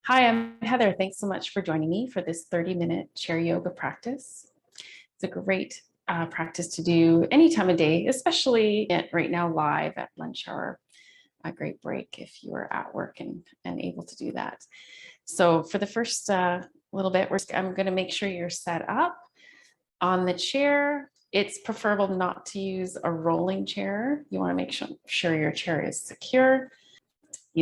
Hi, I'm Heather. Thanks so much for joining me for this 30-minute chair yoga practice. It's a great practice to do any time of day, especially right now live at lunch hour. A great break if you are at work and able to do that. So for the first little bit, I'm going to make sure you're set up on the chair. It's preferable not to use a rolling chair. You want to make sure your chair is secure,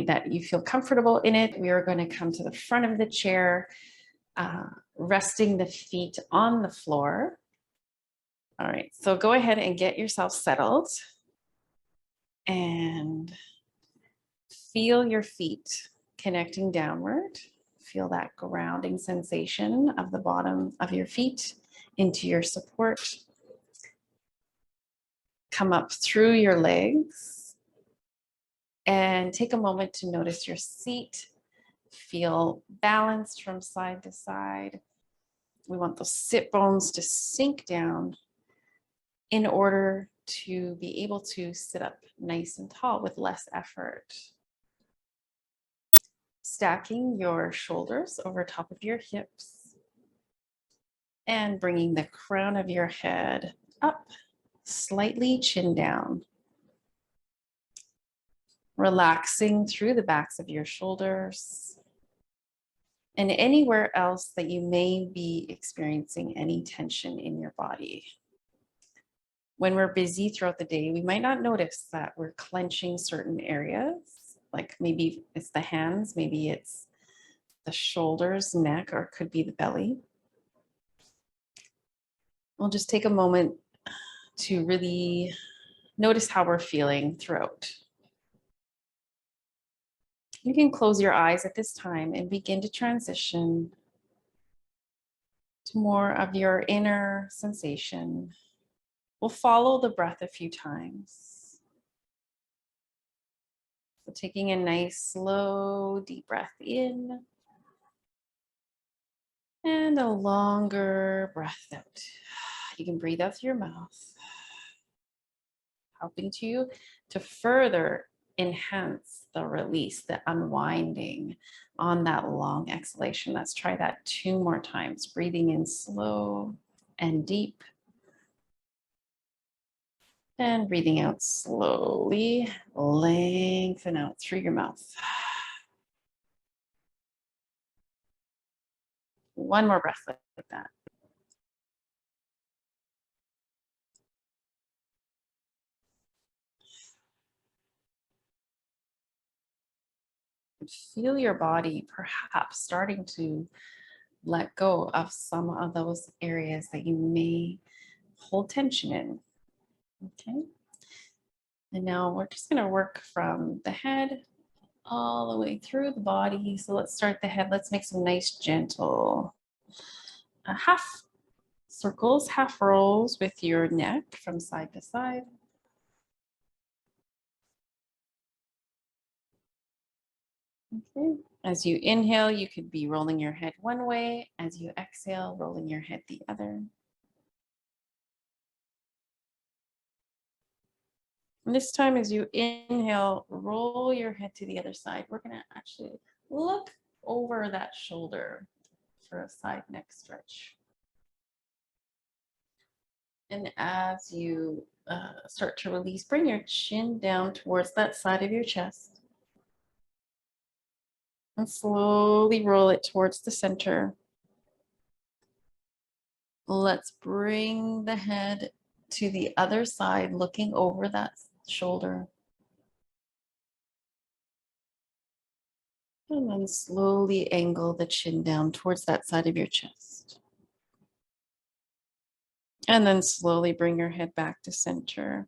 that you feel comfortable in it. We are going to come to the front of the chair, resting the feet on the floor. All right, so go ahead and get yourself settled and feel your feet connecting downward. Feel that grounding sensation of the bottom of your feet into your support. Come up through your legs and take a moment to notice your seat. Feel balanced from side to side. We want those sit bones to sink down in order to be able to sit up nice and tall with less effort. Stacking your shoulders over top of your hips and bringing the crown of your head up, slightly chin down. Relaxing through the backs of your shoulders and anywhere else that you may be experiencing any tension in your body. When we're busy throughout the day, we might not notice that we're clenching certain areas, like maybe it's the hands, maybe it's the shoulders, neck, or it could be the belly. We'll just take a moment to really notice how we're feeling throughout. You can close your eyes at this time and begin to transition to more of your inner sensation. We'll follow the breath a few times. So taking a nice, slow, deep breath in and a longer breath out. You can breathe out through your mouth, helping to further enhance the release, the unwinding on that long exhalation. Let's try that 2 more times. Breathing in slow and deep. And breathing out slowly, lengthen out through your mouth. One more breath like that. Feel your body perhaps starting to let go of some of those areas that you may hold tension in. Okay. And now we're just going to work from the head all the way through the body. So let's start the head. Let's make some nice gentle half circles, half rolls with your neck from side to side. Okay. As you inhale, you could be rolling your head one way. As you exhale, rolling your head the other. And this time, as you inhale, roll your head to the other side. We're going to actually look over that shoulder for a side neck stretch. And as you start to release, bring your chin down towards that side of your chest. And slowly roll it towards the center. Let's bring the head to the other side, looking over that shoulder. And then slowly angle the chin down towards that side of your chest. And then slowly bring your head back to center.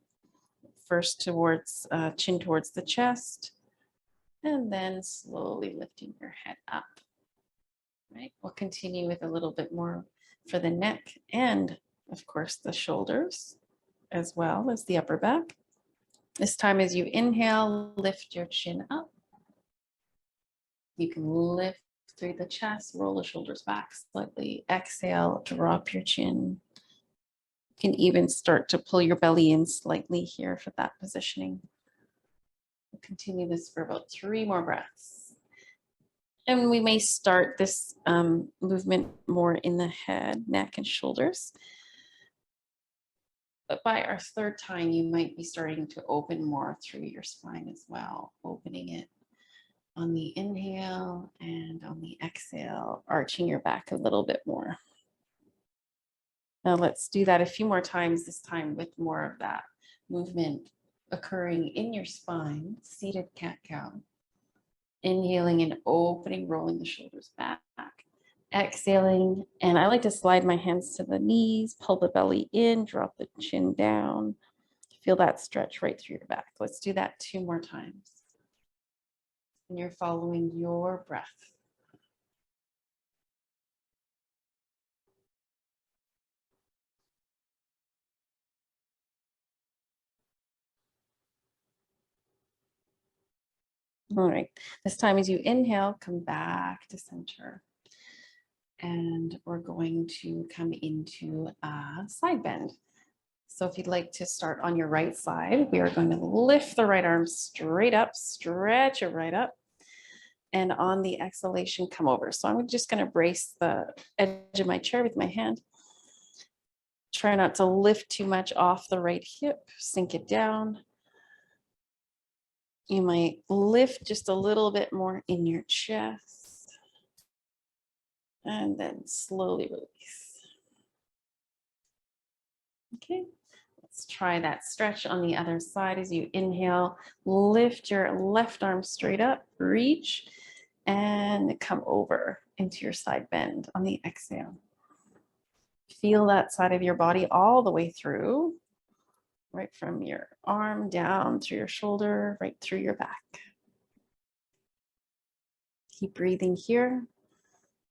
First towards chin towards the chest, and then slowly lifting your head up. Right? We'll continue with a little bit more for the neck and, of course, the shoulders, as well as the upper back. This time, as you inhale, lift your chin up. You can lift through the chest, roll the shoulders back slightly. Exhale, drop your chin. You can even start to pull your belly in slightly here for that positioning. We'll continue this for about 3 more breaths. And we may start this movement more in the head, neck, and shoulders. But by our third time, you might be starting to open more through your spine as well, opening it on the inhale and on the exhale, arching your back a little bit more. Now let's do that a few more times, this time with more of that movement occurring in your spine, seated cat-cow. Inhaling and opening, rolling the shoulders back. Exhaling, and I like to slide my hands to the knees, pull the belly in, drop the chin down. Feel that stretch right through your back. Let's do that 2 more times. And you're following your breath. All right, this time as you inhale, come back to center. And we're going to come into a side bend. So if you'd like to start on your right side, we are going to lift the right arm straight up, stretch it right up. And on the exhalation, come over. So I'm just going to brace the edge of my chair with my hand. Try not to lift too much off the right hip, sink it down. You might lift just a little bit more in your chest. And then slowly release. Okay. Let's try that stretch on the other side as you inhale. Lift your left arm straight up, reach, and come over into your side bend on the exhale. Feel that side of your body all the way through, right from your arm down through your shoulder, right through your back. Keep breathing here,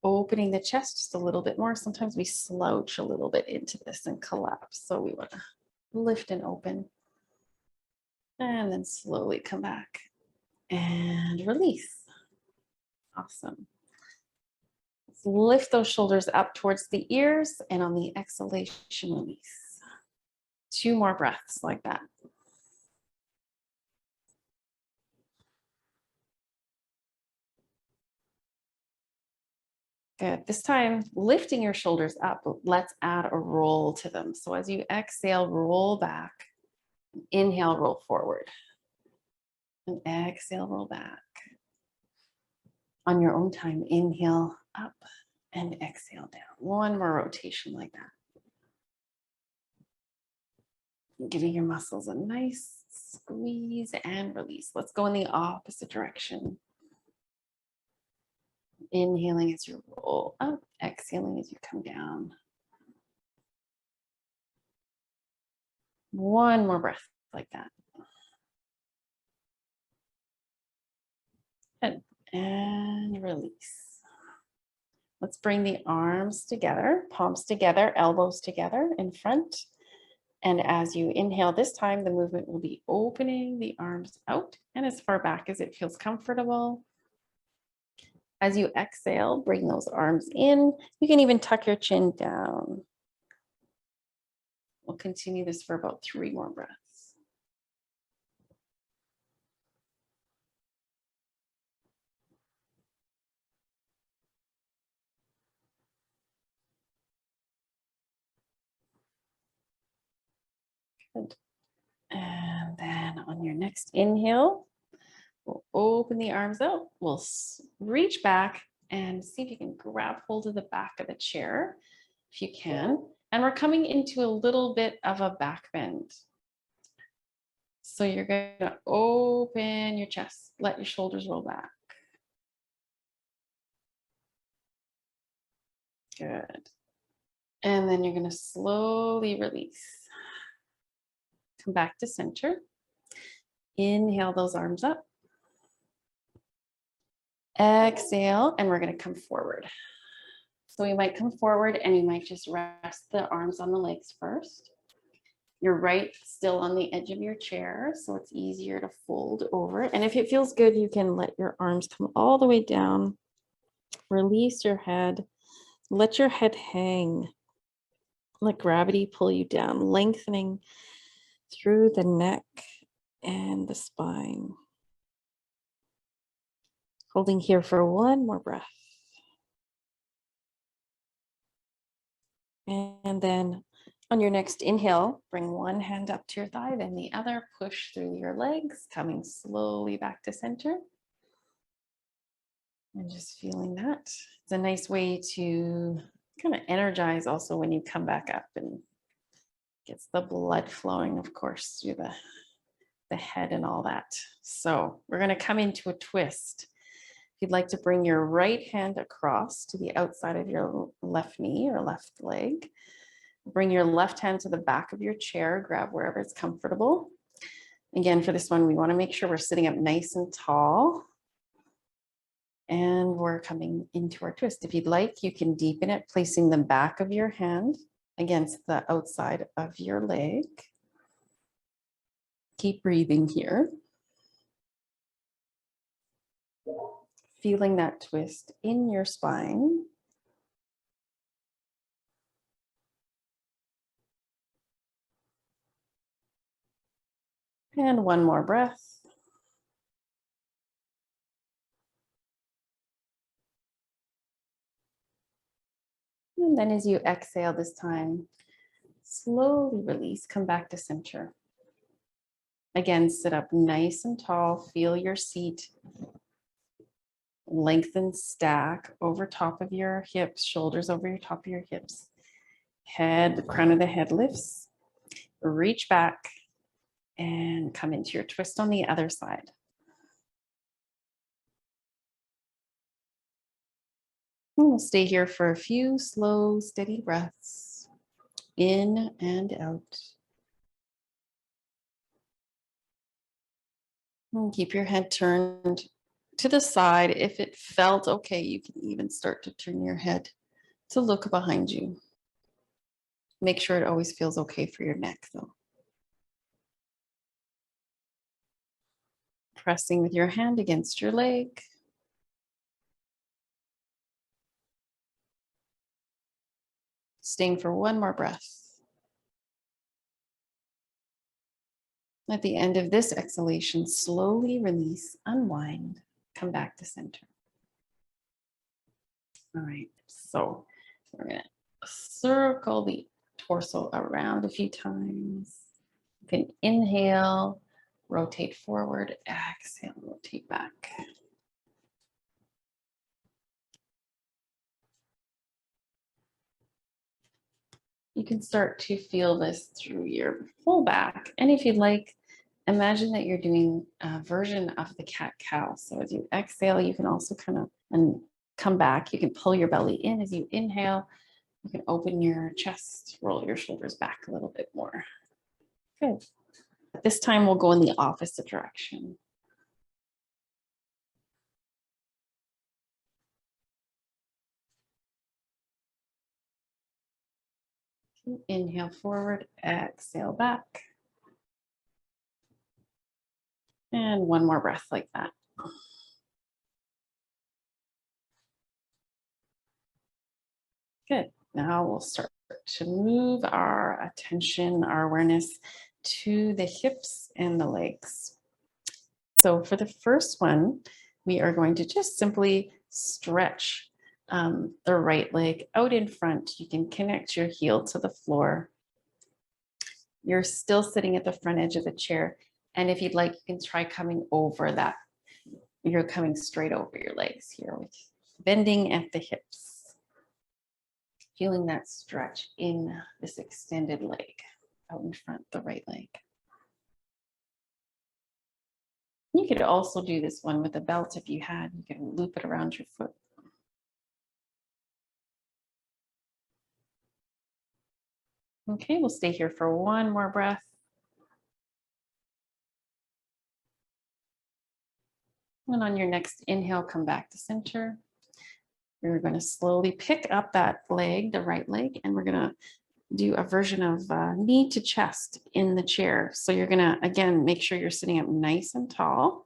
opening the chest just a little bit more. Sometimes we slouch a little bit into this and collapse, so we want to lift and open. And then slowly come back and release. Awesome. Let's lift those shoulders up towards the ears, and on the exhalation, release. 2 more breaths like that. Good. This time, lifting your shoulders up, let's add a roll to them. So as you exhale, roll back. Inhale, roll forward. And exhale, roll back. On your own time, inhale up and exhale down. 1 more rotation like that. Giving your muscles a nice squeeze and release. Let's go in the opposite direction. Inhaling as you roll up, exhaling as you come down. 1 more breath like that. Good. And release. Let's bring the arms together, palms together, elbows together in front. And as you inhale this time, the movement will be opening the arms out and as far back as it feels comfortable. As you exhale, bring those arms in. You can even tuck your chin down. We'll continue this for about 3 more breaths. Good. And then on your next inhale, we'll open the arms out. We'll reach back and see if you can grab hold of the back of the chair, if you can. And we're coming into a little bit of a back bend. So you're going to open your chest, let your shoulders roll back. Good. And then you're going to slowly release. Come back to center. Inhale those arms up. Exhale, and we're going to come forward. So we might come forward and you might just rest the arms on the legs first. Your right still on the edge of your chair, so it's easier to fold over. And if it feels good, you can let your arms come all the way down. Release your head. Let your head hang. Let gravity pull you down, lengthening through the neck and the spine. Holding here for one more breath. And then on your next inhale, bring one hand up to your thigh, then the other, push through your legs, coming slowly back to center. And just feeling that. It's a nice way to kind of energize also when you come back up, and gets the blood flowing, of course, through the head and all that. So we're going to come into a twist. If you'd like to bring your right hand across to the outside of your left knee or left leg, bring your left hand to the back of your chair, grab wherever it's comfortable. Again, for this one, we want to make sure we're sitting up nice and tall. And we're coming into our twist. If you'd like, you can deepen it, placing the back of your hand against the outside of your leg. Keep breathing here. Feeling that twist in your spine. And one more breath. And then as you exhale this time, slowly release, come back to center. Again, sit up nice and tall, feel your seat. Lengthen, stack over top of your hips, shoulders over your top of your hips. Head, the crown of the head lifts. Reach back and come into your twist on the other side. And we'll stay here for a few slow, steady breaths, in and out. And keep your head turned to the side. If it felt okay, you can even start to turn your head to look behind you. Make sure it always feels okay for your neck, though. Pressing with your hand against your leg. Staying for one more breath. At the end of this exhalation, slowly release, unwind, come back to center. All right, so we're gonna circle the torso around a few times. You can inhale, rotate forward, exhale, rotate back. You can start to feel this through your whole back. And if you'd like, imagine that you're doing a version of the cat-cow. So as you exhale, you can also kind of come back. You can pull your belly in as you inhale. You can open your chest, roll your shoulders back a little bit more. Good. This time we'll go in the opposite direction. Inhale forward, exhale back. And one more breath like that. Good. Now we'll start to move our attention, our awareness to the hips and the legs. So for the first one, we are going to just simply stretch the right leg out in front. You can connect your heel to the floor. You're still sitting at the front edge of the chair. And if you'd like, you can try coming over that. You're coming straight over your legs here, with bending at the hips. Feeling that stretch in this extended leg out in front, the right leg. You could also do this one with a belt if you had. You can loop it around your foot. Okay, we'll stay here for one more breath. And on your next inhale, come back to center. We're going to slowly pick up that leg, the right leg, and we're going to do a version of knee to chest in the chair. So you're going to, again, make sure you're sitting up nice and tall,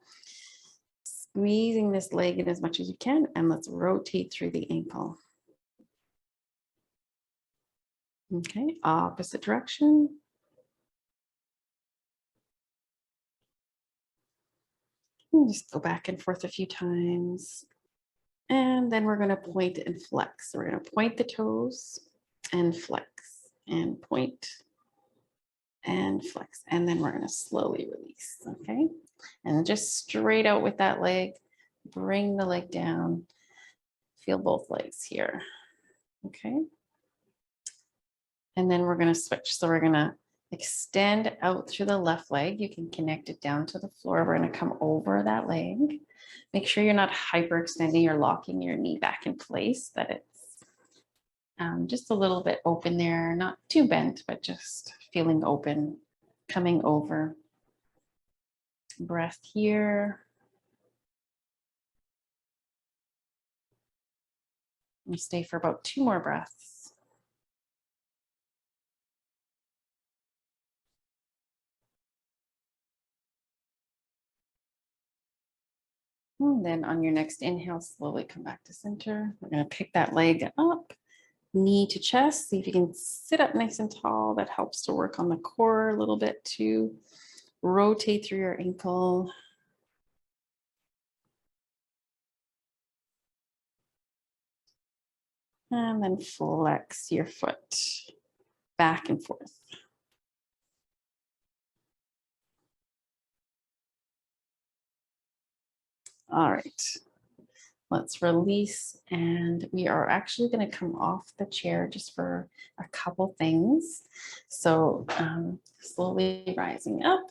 squeezing this leg in as much as you can, and let's rotate through the ankle. Okay, opposite direction. Just go back and forth a few times. And then we're going to point and flex. So we're going to point the toes and flex and point and flex. And then we're going to slowly release. Okay. And then just straight out with that leg. Bring the leg down. Feel both legs here. Okay. And then we're going to switch. So we're going to extend out through the left leg. You can connect it down to the floor. We're going to come over that leg. Make sure you're not hyperextending or locking your knee back in place, that it's just a little bit open there, not too bent, but just feeling open, coming over. Breath here. And stay for about 2 more breaths. And then on your next inhale, slowly come back to center. We're going to pick that leg up, knee to chest. See if you can sit up nice and tall. That helps to work on the core a little bit too. Rotate through your ankle. And then flex your foot back and forth. All right, let's release. And we are actually going to come off the chair just for a couple things. So slowly rising up.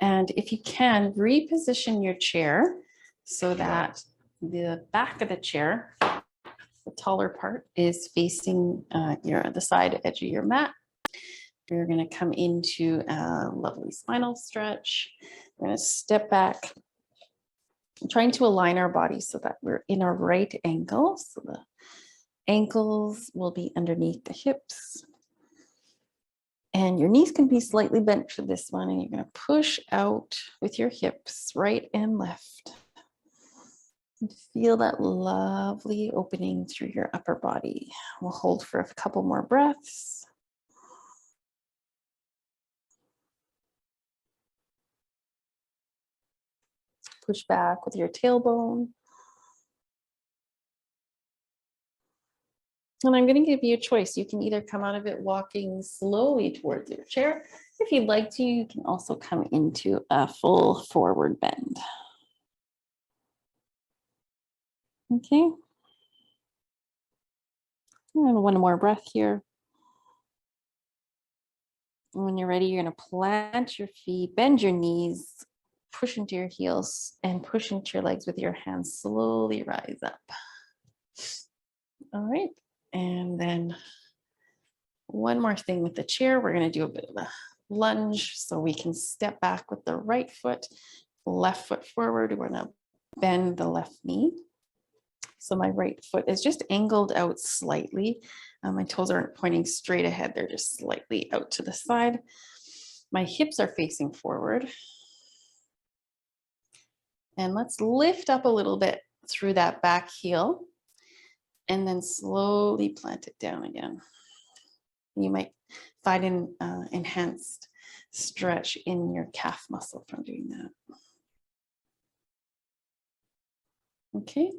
And if you can, reposition your chair so that the back of the chair, the taller part, is facing the side edge of your mat. You're going to come into a lovely spinal stretch. We're going to step back, trying to align our body so that we're in our right angle. So the ankles will be underneath the hips. And your knees can be slightly bent for this one. And you're going to push out with your hips, right and left. And feel that lovely opening through your upper body. We'll hold for a couple more breaths. Push back with your tailbone. And I'm going to give you a choice. You can either come out of it walking slowly towards your chair. If you'd like to, you can also come into a full forward bend. Okay. And one more breath here. And when you're ready, you're going to plant your feet, bend your knees, push into your heels, and push into your legs with your hands. Slowly rise up. All right. And then one more thing with the chair. We're going to do a bit of a lunge so we can step back with the right foot, left foot forward. We're going to bend the left knee. So my right foot is just angled out slightly. My toes aren't pointing straight ahead. They're just slightly out to the side. My hips are facing forward. And let's lift up a little bit through that back heel and then slowly plant it down again. You might find an enhanced stretch in your calf muscle from doing that. Okay,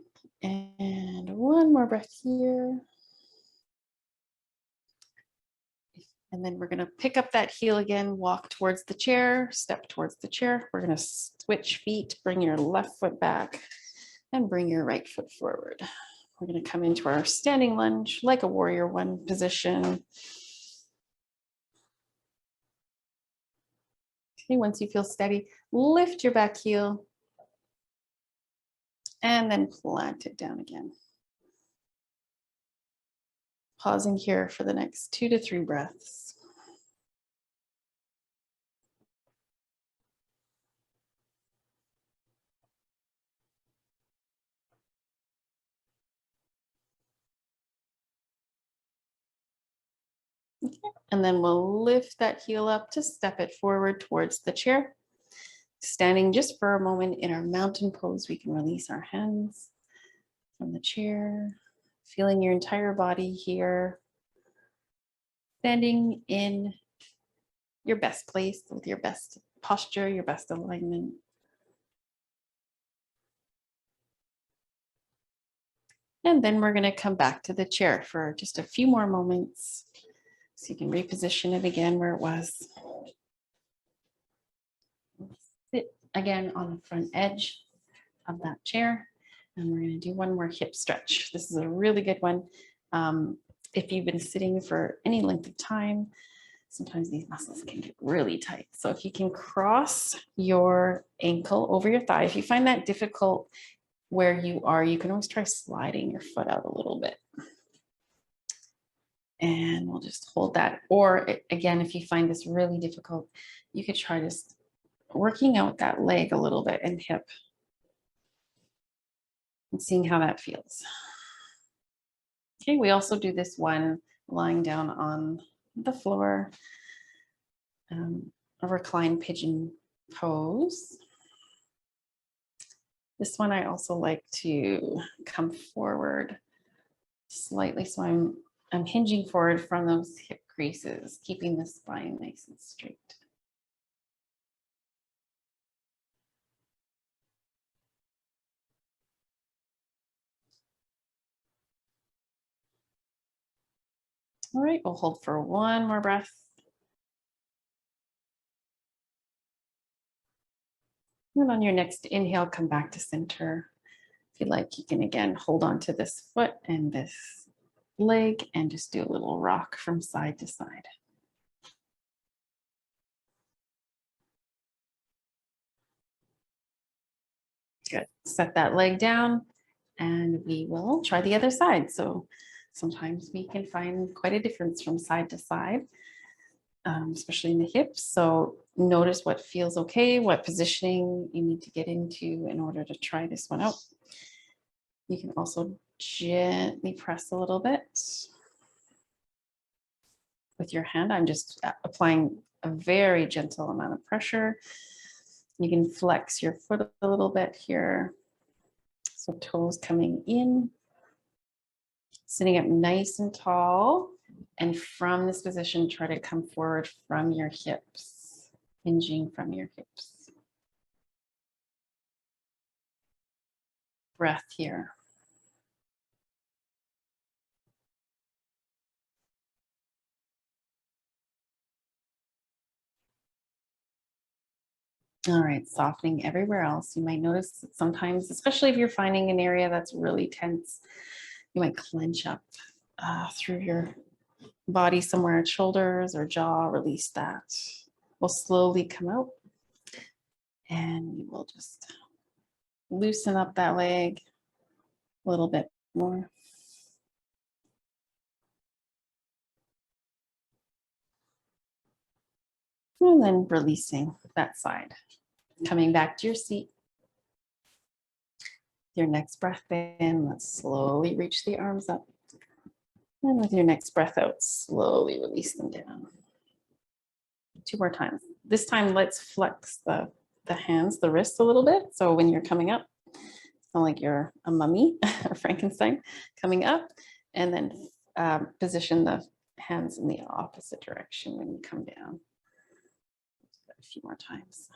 and one more breath here. And then we're going to pick up that heel again, walk towards the chair, step towards the chair. We're going to switch feet, bring your left foot back and bring your right foot forward. We're going to come into our standing lunge like a warrior one position. Okay, once you feel steady, lift your back heel and then plant it down again. Pausing here for the next 2 to 3 breaths. Okay. And then we'll lift that heel up to step it forward towards the chair. Standing just for a moment in our mountain pose, we can release our hands from the chair, feeling your entire body here, standing in your best place with your best posture, your best alignment. And then we're going to come back to the chair for just a few more moments so you can reposition it again where it was. Sit again on the front edge of that chair. And we're going to do one more hip stretch. This is a really good one. If you've been sitting for any length of time, sometimes these muscles can get really tight. So if you can cross your ankle over your thigh, if you find that difficult where you are, you can always try sliding your foot out a little bit. And we'll just hold that. Or again, if you find this really difficult, you could try just working out that leg a little bit and hip and seeing how that feels. Okay, we also do this one lying down on the floor, a reclined pigeon pose. This one I also like to come forward slightly, so I'm hinging forward from those hip creases, keeping the spine nice and straight. All right, we'll hold for one more breath. And on your next inhale, come back to center. If you like, you can again hold on to this foot and this leg and just do a little rock from side to side. Good. Set that leg down and we will try the other side. So sometimes we can find quite a difference from side to side, especially in the hips. So notice what feels okay, what positioning you need to get into in order to try this one out. You can also gently press a little bit with your hand. I'm just applying a very gentle amount of pressure. You can flex your foot a little bit here. So toes coming in, sitting up nice and tall. And from this position, try to come forward from your hips, hinging from your hips. Breath here. All right, softening everywhere else. You might notice that sometimes, especially if you're finding an area that's really tense, you might clench up through your body somewhere at shoulders or jaw. Release that. We'll slowly come out and we will just loosen up that leg a little bit more. And then releasing that side. Coming back to your seat. Your next breath in, let's slowly reach the arms up. And with your next breath out, slowly release them down. 2 more times. This time, let's flex the hands, the wrists a little bit. So when you're coming up, it's not like you're a mummy or Frankenstein coming up, and then position the hands in the opposite direction when you come down. A few more times.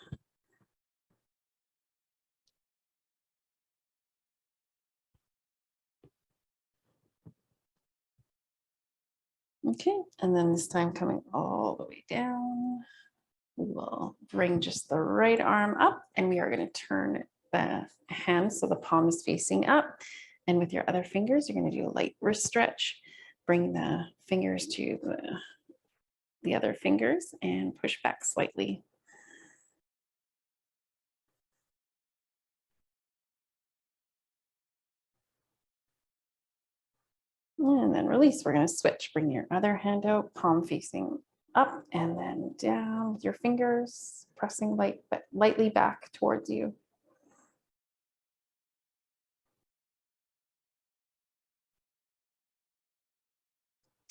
Okay, and then this time coming all the way down, we will bring just the right arm up and we are going to turn the hand so the palm is facing up. And with your other fingers, you're going to do a light wrist stretch. Bring the fingers to the other fingers and push back slightly. And then release. We're going to switch. Bring your other hand out, palm facing up and then down with your fingers, pressing lightly back towards you.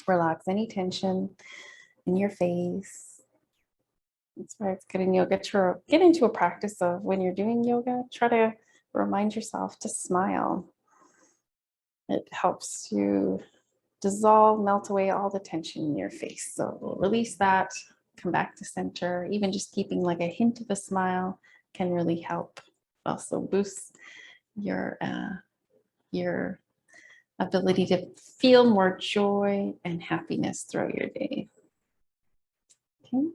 Relax any tension in your face. That's why it's good in yoga to get into a practice of when you're doing yoga, try to remind yourself to smile. It helps you dissolve, melt away all the tension in your face. So we'll release that, come back to center. Even just keeping like a hint of a smile can really help. Also boost your ability to feel more joy and happiness throughout your day. Okay,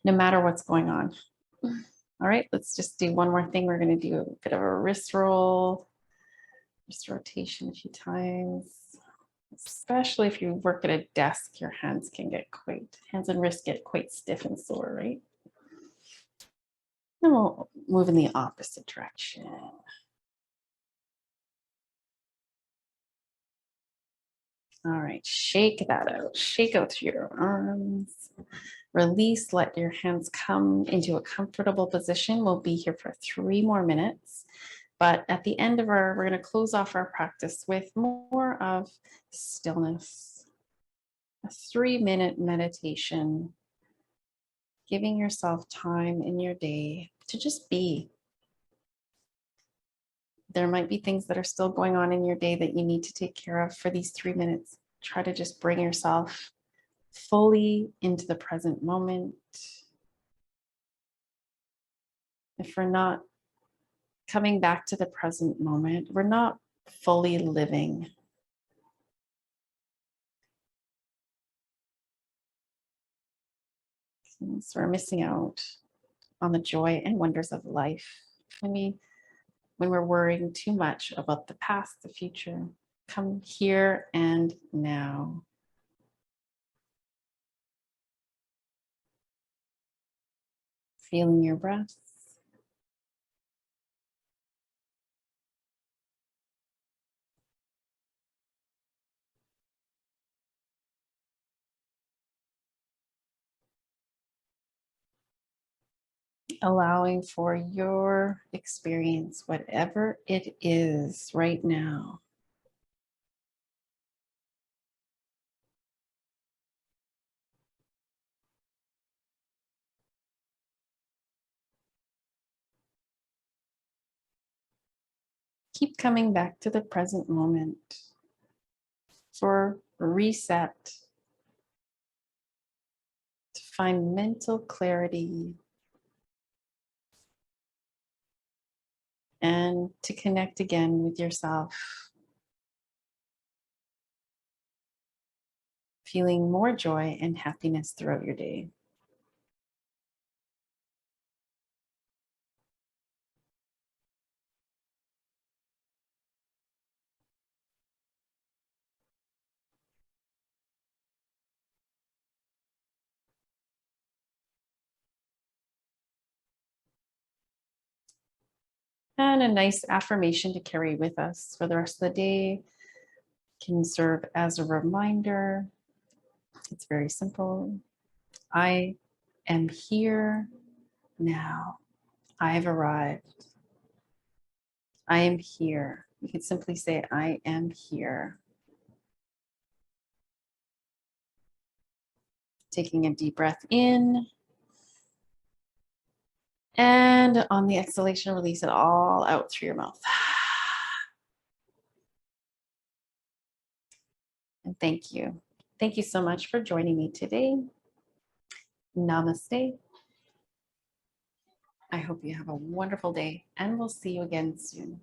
no matter what's going on. All right, let's just do one more thing. We're going to do a bit of a wrist roll, wrist rotation a few times. Especially if you work at a desk, your hands and wrists get quite stiff and sore, right? Then we'll move in the opposite direction. All right, shake that out. Shake out your arms. Release, let your hands come into a comfortable position. We'll be here for 3 more minutes. But at the end of we're going to close off our practice with more of stillness. A 3-minute meditation, giving yourself time in your day to just be. There might be things that are still going on in your day that you need to take care of for these 3 minutes. Try to just bring yourself fully into the present moment. If we're not coming back to the present moment, we're not fully living. So we're missing out on the joy and wonders of life when we're worrying too much about the past, the future. Come here and now. Feeling your breath. Allowing for your experience, whatever it is right now. Keep coming back to the present moment for reset, to find mental clarity, and to connect again with yourself, feeling more joy and happiness throughout your day. And a nice affirmation to carry with us for the rest of the day can serve as a reminder. It's very simple. I am here now. I've arrived. I am here. You could simply say, I am here. Taking a deep breath in. And on the exhalation, release it all out through your mouth. And thank you. Thank you so much for joining me today. Namaste. I hope you have a wonderful day, and we'll see you again soon.